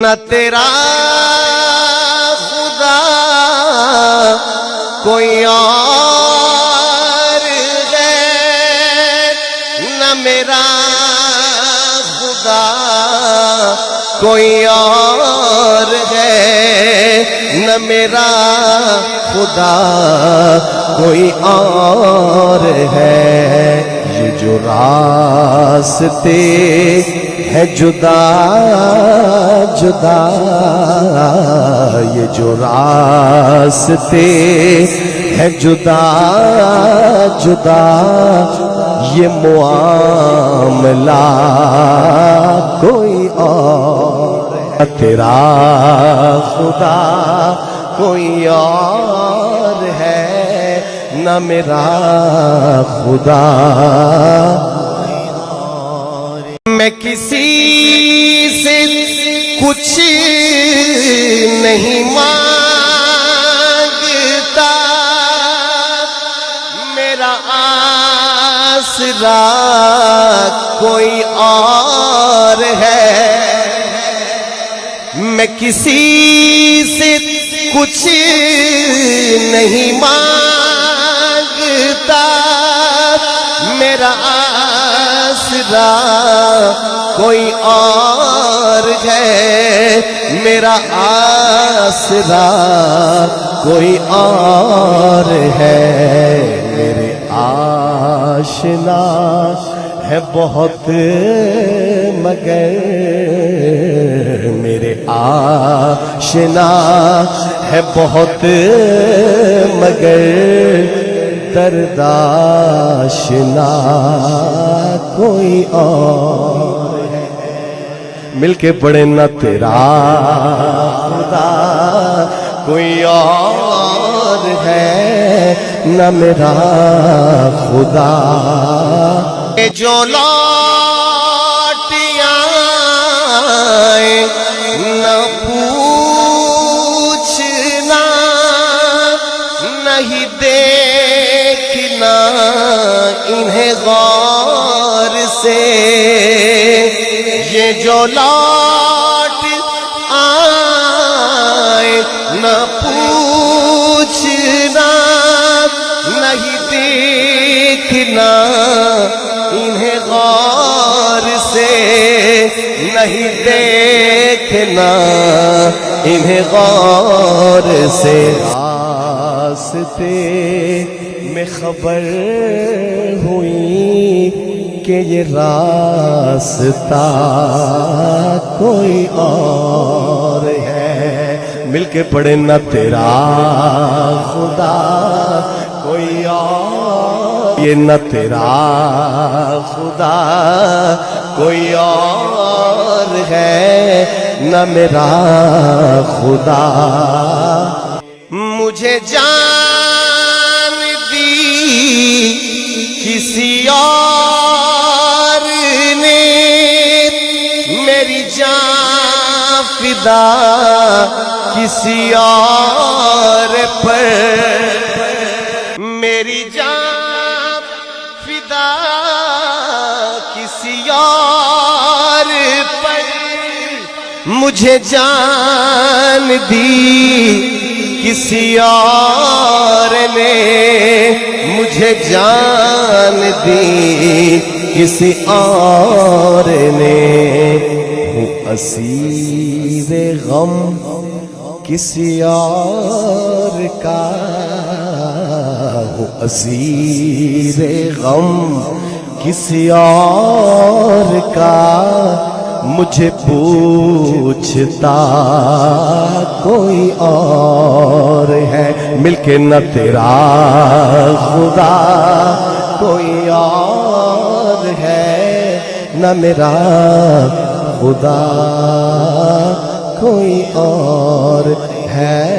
نہ تیرا خدا کوئی اور ہے، نہ میرا خدا کوئی اور ہے، نہ میرا خدا کوئی اور ہے۔ یہ جو راستے ہے جدا جدا، یہ جو راستے ہے جدا جدا، یہ معاملہ کوئی اور ہے۔ تیرا خدا کوئی اور ہے، نہ میرا خدا۔ میں کسی سے کچھ نہیں مانگتا، میرا آسرا کوئی اور ہے۔ میں کسی سے کچھ نہیں مانگتا، میرا آسرا کوئی اور ہے، میرا آسرا کوئی اور ہے۔ میرے آشنا ہے بہت مگر، میرے آشنا ہے بہت مگر، درد آشنا کوئی اور ہے۔ مل کے پڑھے، نہ تیرا خدا کوئی اور ہے، نہ میرا خدا۔ جو لوٹ آئے نہ پوچھنا، نہیں دیکھنا انہیں غور سے۔ یہ جو لوٹ آئے نہ پوچھنا، نہیں دیکھنا انہیں غور سے، نہیں دیکھنا انہیں غور سے۔ راستے میں خبر ہوئی کہ یہ راستہ کوئی اور ہے۔ مل کے پڑھے، نہ تیرا خدا کوئی اور، یہ نہ تیرا خدا کوئی اور ہے، نہ میرا خدا۔ مجھے جان دی کسی اور نے، میری جان فدا کسی اور پر، میری جان فدا کسی اور پر۔ مجھے جان دی کسی اور نے، مجھے جان دی کسی اور نے۔ ہوں اسیر غم کسی اور کا، ہوں اسیر غم کسی اور کا، مجھے پوچھتا کوئی اور ہے۔ مل کے، نہ تیرا خدا کوئی اور ہے، نہ میرا خدا کوئی اور ہے۔